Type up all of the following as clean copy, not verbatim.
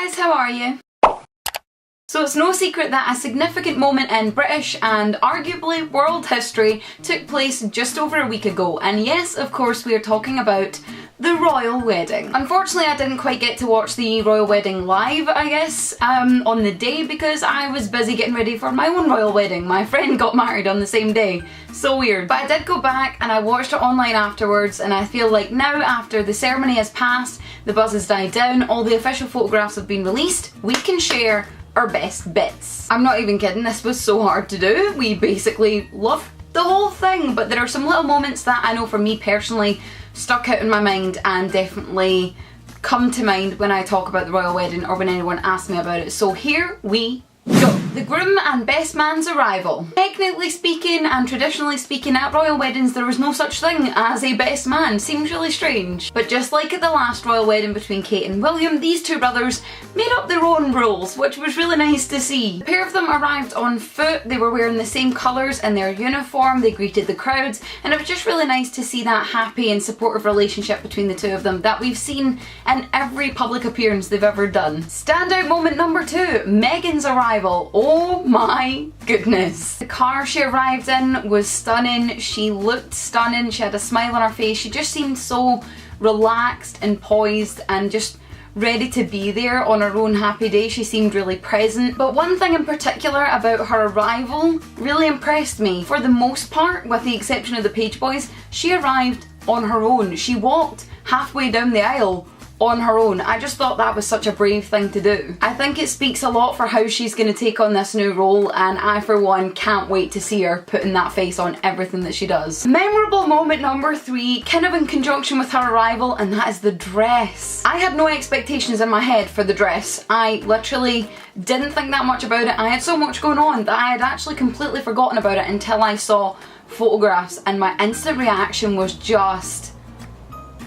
guys, how are you? So it's no secret that a significant moment in British and arguably world history took place just over a week ago, and yes, of course, we are talking about the royal wedding. Unfortunately, I didn't quite get to watch the royal wedding live, I guess, on the day because I was busy getting ready for my own royal wedding. My friend got married on the same day. So weird. But I did go back and I watched it online afterwards, and I feel like now, after the ceremony has passed, the buzz has died down, all the official photographs have been released, we can share our best bits. I'm not even kidding, this was so hard to do. We basically loved the whole thing, but there are some little moments that I know for me personally stuck out in my mind and definitely come to mind when I talk about the royal wedding or when anyone asks me about it. So here we go. The groom and best man's arrival. Technically speaking and traditionally speaking, at royal weddings there was no such thing as a best man. Seems really strange. But just like at the last royal wedding between Kate and William, these two brothers made up their own rules, which was really nice to see. The pair of them arrived on foot, they were wearing the same colours in their uniform, they greeted the crowds, and it was just really nice to see that happy and supportive relationship between the two of them that we've seen in every public appearance they've ever done. Standout moment number 2, Meghan's arrival. Oh my goodness. The car she arrived in was stunning. She looked stunning. She had a smile on her face. She just seemed so relaxed and poised and just ready to be there on her own happy day. She seemed really present. But one thing in particular about her arrival really impressed me. For the most part, with the exception of the page boys, she arrived on her own. She walked halfway down the aisle on her own. I just thought that was such a brave thing to do. I think it speaks a lot for how she's going to take on this new role, and I for one can't wait to see her putting that face on everything that she does. Memorable moment number 3, kind of in conjunction with her arrival, and that is the dress. I had no expectations in my head for the dress. I literally didn't think that much about it. I had so much going on that I had actually completely forgotten about it until I saw photographs, and my instant reaction was just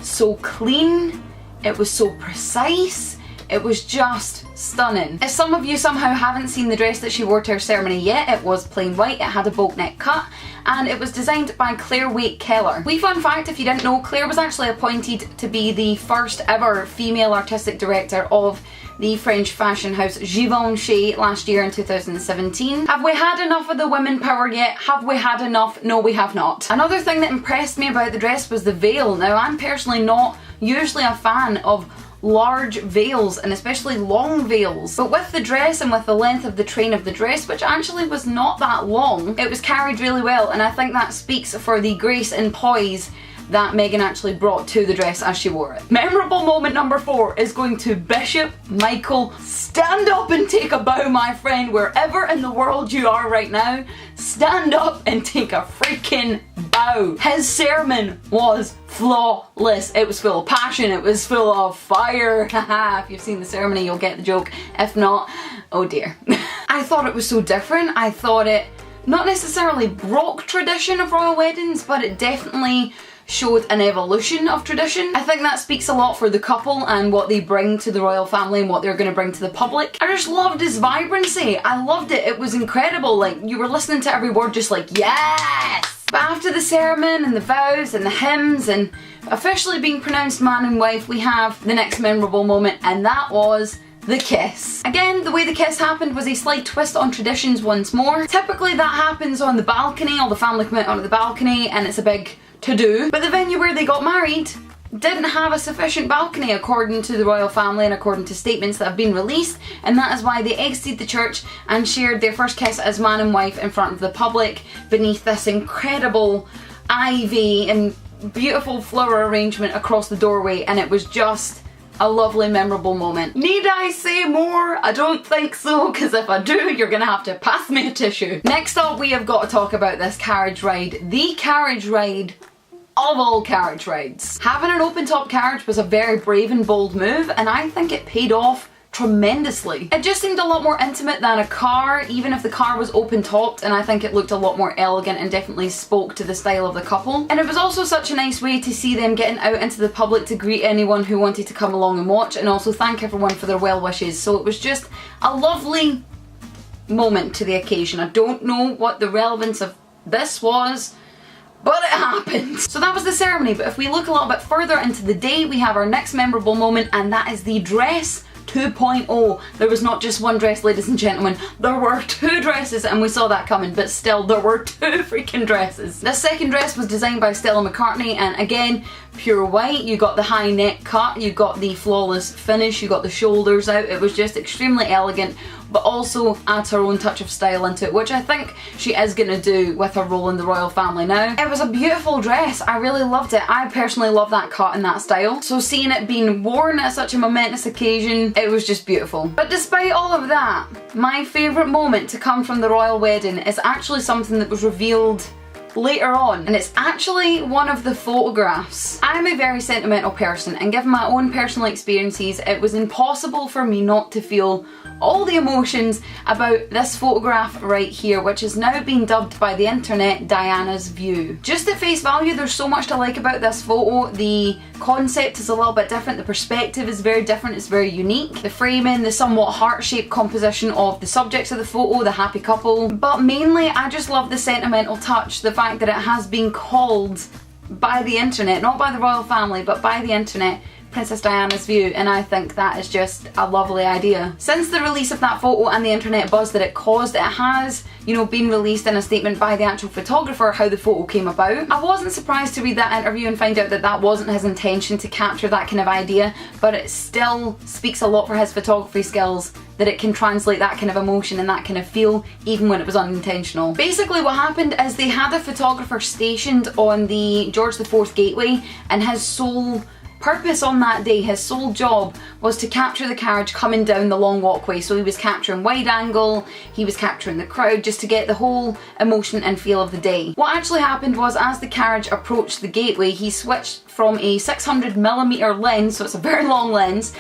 so clean. It was so precise, it was just stunning. If some of you somehow haven't seen the dress that she wore to her ceremony yet, it was plain white, it had a boat neck cut, and it was designed by Claire Waite-Keller. Wee fun fact, if you didn't know, Claire was actually appointed to be the first ever female artistic director of the French fashion house Givenchy last year in 2017. Have we had enough of the women power yet? Have we had enough? No, we have not. Another thing that impressed me about the dress was the veil. Now, I'm personally not usually a fan of large veils, and especially long veils, but with the dress and with the length of the train of the dress, which actually was not that long, it was carried really well, and I think that speaks for the grace and poise that Meghan actually brought to the dress as she wore it. Memorable moment number 4 is going to Bishop Michael. Stand up and take a bow, my friend, wherever in the world you are right now. Stand up and take a freaking bow. His sermon was flawless. It was full of passion, it was full of fire. Haha, if you've seen the ceremony you'll get the joke. If not, oh dear. I thought it was so different. I thought it not necessarily broke tradition of royal weddings, but it definitely showed an evolution of tradition. I think that speaks a lot for the couple and what they bring to the royal family and what they're going to bring to the public. I just loved his vibrancy. I loved it. It was incredible. Like, you were listening to every word just like, yes! But after the ceremony and the vows and the hymns and officially being pronounced man and wife, we have the next memorable moment, and that was the kiss. Again, the way the kiss happened was a slight twist on traditions once more. Typically that happens on the balcony, all the family come out onto the balcony and it's a big to-do. But the venue where they got married didn't have a sufficient balcony according to the royal family and according to statements that have been released, and that is why they exited the church and shared their first kiss as man and wife in front of the public beneath this incredible ivy and beautiful flower arrangement across the doorway, and it was just a lovely, memorable moment. Need I say more? I don't think so, because if I do, you're gonna have to pass me a tissue. Next up, we have got to talk about this carriage ride. The carriage ride of all carriage rides. Having an open top carriage was a very brave and bold move, and I think it paid off tremendously. It just seemed a lot more intimate than a car, even if the car was open topped, and I think it looked a lot more elegant and definitely spoke to the style of the couple. And it was also such a nice way to see them getting out into the public to greet anyone who wanted to come along and watch, and also thank everyone for their well wishes. So it was just a lovely moment to the occasion. I don't know what the relevance of this was, but it happened. So that was the ceremony, but if we look a little bit further into the day, we have our next memorable moment, and that is the dress 2.0. There was not just one dress, ladies and gentlemen, there were 2 dresses, and we saw that coming, but still there were 2 freaking dresses. This second dress was designed by Stella McCartney, and again, pure white. You got the high neck cut, you got the flawless finish, you got the shoulders out. It was just extremely elegant, but also adds her own touch of style into it, which I think she is going to do with her role in the royal family now. It was a beautiful dress. I really loved it. I personally love that cut and that style. So seeing it being worn at such a momentous occasion, it was just beautiful. But despite all of that, my favourite moment to come from the royal wedding is actually something that was revealed later on, and it's actually one of the photographs. I'm a very sentimental person, and given my own personal experiences, it was impossible for me not to feel all the emotions about this photograph right here, which has now been dubbed by the internet Diana's View. Just at face value, there's so much to like about this photo. The concept is a little bit different, the perspective is very different, it's very unique. The framing, the somewhat heart-shaped composition of the subjects of the photo, the happy couple, but mainly I just love the sentimental touch, the fact that it has been called by the internet, not by the royal family, but by the internet, Princess Diana's View, and I think that is just a lovely idea. Since the release of that photo and the internet buzz that it caused, it has, you know, been released in a statement by the actual photographer how the photo came about. I wasn't surprised to read that interview and find out that that wasn't his intention to capture that kind of idea, but it still speaks a lot for his photography skills that it can translate that kind of emotion and that kind of feel even when it was unintentional. Basically what happened is they had a photographer stationed on the George IV gateway, and his sole purpose on that day, his sole job, was to capture the carriage coming down the long walkway. So he was capturing wide angle, he was capturing the crowd, just to get the whole emotion and feel of the day. What actually happened was, as the carriage approached the gateway, he switched from a 600mm lens, so it's a very long lens,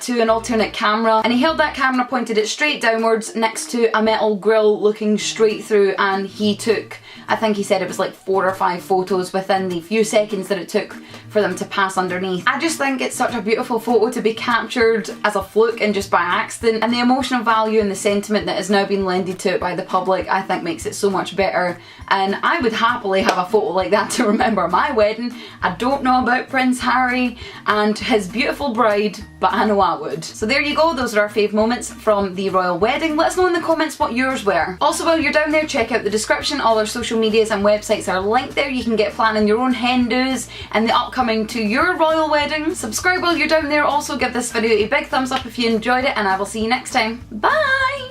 to an alternate camera, and he held that camera, pointed it straight downwards next to a metal grill looking straight through, and he took, I think he said it was like 4 or 5 photos within the few seconds that it took for them to pass underneath. I just think it's such a beautiful photo to be captured as a fluke and just by accident, and the emotional value and the sentiment that has now been lended to it by the public I think makes it so much better, and I would happily have a photo like that to remember my wedding. I don't know about Prince Harry and his beautiful bride, but I know I would. So there you go, those are our fave moments from the royal wedding. Let us know in the comments what yours were. Also, while you're down there, check out the description. All our social medias and websites are linked there. You can get planning your own hen do's and the upcoming to your royal wedding. Subscribe while you're down there. Also give this video a big thumbs up if you enjoyed it, and I will see you next time. Bye!